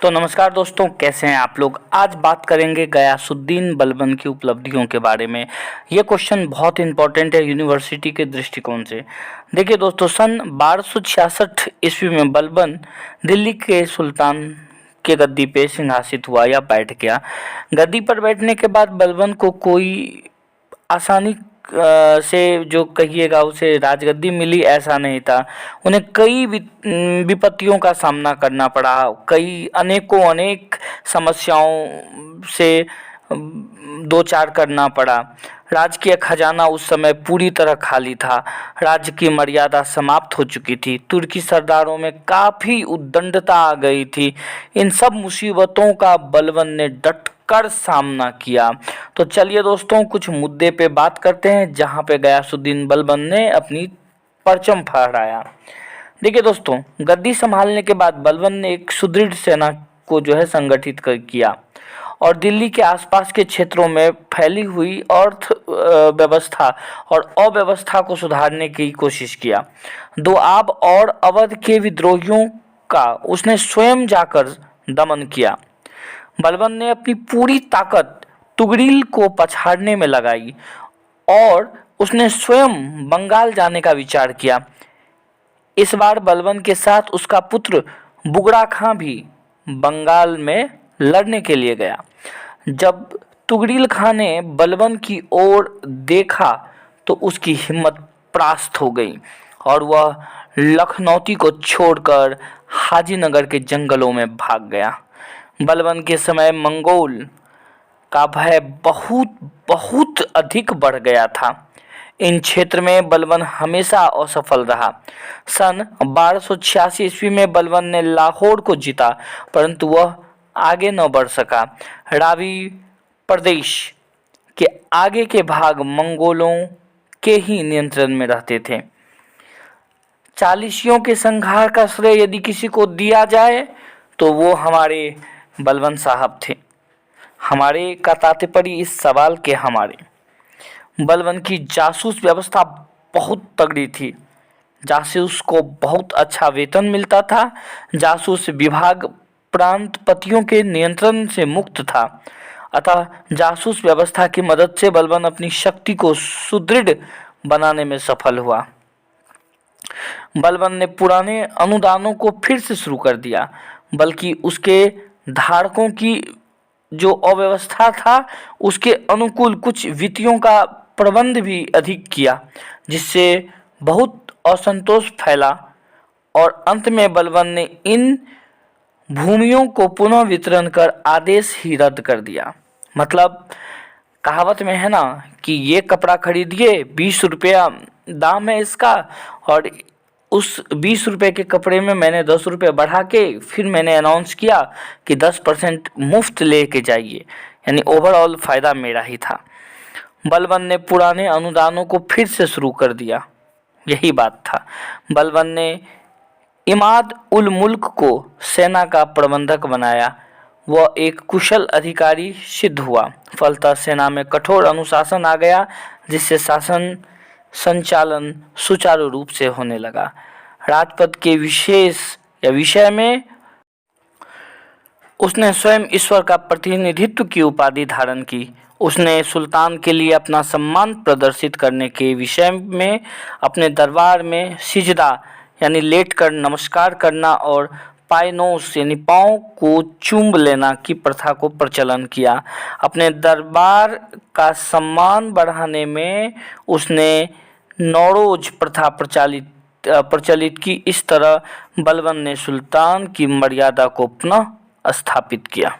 तो नमस्कार दोस्तों, कैसे हैं आप लोग। आज बात करेंगे गयासुद्दीन बलबन की उपलब्धियों के बारे में। ये क्वेश्चन बहुत इंपॉर्टेंट है यूनिवर्सिटी के दृष्टिकोण से। देखिए दोस्तों, सन 1266 ईस्वी में बलबन दिल्ली के सुल्तान के गद्दी पे सिंहासित हुआ या बैठ गया। गद्दी पर बैठने के बाद बलबन को कोई आसानी से जो कहिएगा उसे राजगद्दी मिली, ऐसा नहीं था। उन्हें कई विपत्तियों का सामना करना पड़ा, कई अनेक समस्याओं से दो चार करना पड़ा। राजकीय खजाना उस समय पूरी तरह खाली था, राज्य की मर्यादा समाप्त हो चुकी थी, तुर्की सरदारों में काफ़ी उद्दंडता आ गई थी। इन सब मुसीबतों का बलबन ने डट कर सामना किया। तो चलिए दोस्तों, कुछ मुद्दे पे बात करते हैं जहां पे गयासुद्दीन बलबन ने अपनी परचम फहराया। देखिए दोस्तों, गद्दी संभालने के बाद बलबन ने एक सुदृढ़ सेना को संगठित किया और दिल्ली के आसपास के क्षेत्रों में फैली हुई अर्थ व्यवस्था और अव्यवस्था को सुधारने की कोशिश किया। दोआब और अवध के विद्रोहियों का उसने स्वयं जाकर दमन किया। बलबन ने अपनी पूरी ताकत तुगरील को पछाड़ने में लगाई और उसने स्वयं बंगाल जाने का विचार किया। इस बार बलबन के साथ उसका पुत्र बुगड़ा खां भी बंगाल में लड़ने के लिए गया। जब तुगरील खां ने बलबन की ओर देखा तो उसकी हिम्मत परास्त हो गई और वह लखनौती को छोड़कर हाजीनगर के जंगलों में भाग गया। बलबन के समय मंगोल का भय बहुत अधिक बढ़ गया था। इन क्षेत्र में बलबन हमेशा असफल रहा। सन 1286 ईस्वी में बलबन ने लाहौर को जीता, परंतु वह आगे न बढ़ सका। रावी प्रदेश के आगे के भाग मंगोलों के ही नियंत्रण में रहते थे। चालीसियों के संहार का श्रेय यदि किसी को दिया जाए तो वो हमारे बलबन साहब थे। हमारे का तात्पर्य इस सवाल के हमारे बलबन की जासूस व्यवस्था बहुत तगड़ी थी। जासूस को बहुत अच्छा वेतन मिलता था। जासूस विभाग प्रांतपतियों के नियंत्रण से मुक्त था। अतः जासूस व्यवस्था की मदद से बलबन अपनी शक्ति को सुदृढ़ बनाने में सफल हुआ। बलबन ने पुराने अनुदानों को फिर से शुरू कर दिया, बल्कि उसके धारकों की जो अव्यवस्था था उसके अनुकूल कुछ वित्तियों का प्रबंध भी अधिक किया, जिससे बहुत असंतोष फैला और अंत में बलबन ने इन भूमियों को पुनः वितरण कर आदेश ही रद्द कर दिया। मतलब कहावत में है ना कि ये कपड़ा खरीदिए, 20 रुपया दाम है इसका, और उस 20 रुपये के कपड़े में मैंने 10 रुपये बढ़ा के फिर मैंने अनाउंस किया कि 10% मुफ्त लेके जाइए, यानी ओवरऑल फ़ायदा मेरा ही था। बलबन ने पुराने अनुदानों को फिर से शुरू कर दिया, यही बात था। बलबन ने इमाद उल मुल्क को सेना का प्रबंधक बनाया। वह एक कुशल अधिकारी सिद्ध हुआ। फलतः सेना में कठोर अनुशासन आ गया, जिससे शासन संचालन सुचारू रूप से होने लगा। राजपद के विषय में उसने स्वयं ईश्वर का प्रतिनिधित्व की उपाधि धारण की। उसने सुल्तान के लिए अपना सम्मान प्रदर्शित करने के विषय में अपने दरबार में सिजदा यानी लेट कर नमस्कार करना और पायनोस यानी पाँव को चूम लेना की प्रथा को प्रचलन किया। अपने दरबार का सम्मान बढ़ाने में उसने नौरोज प्रथा प्रचलित की। इस तरह बलबन ने सुल्तान की मर्यादा को पुनः स्थापित किया।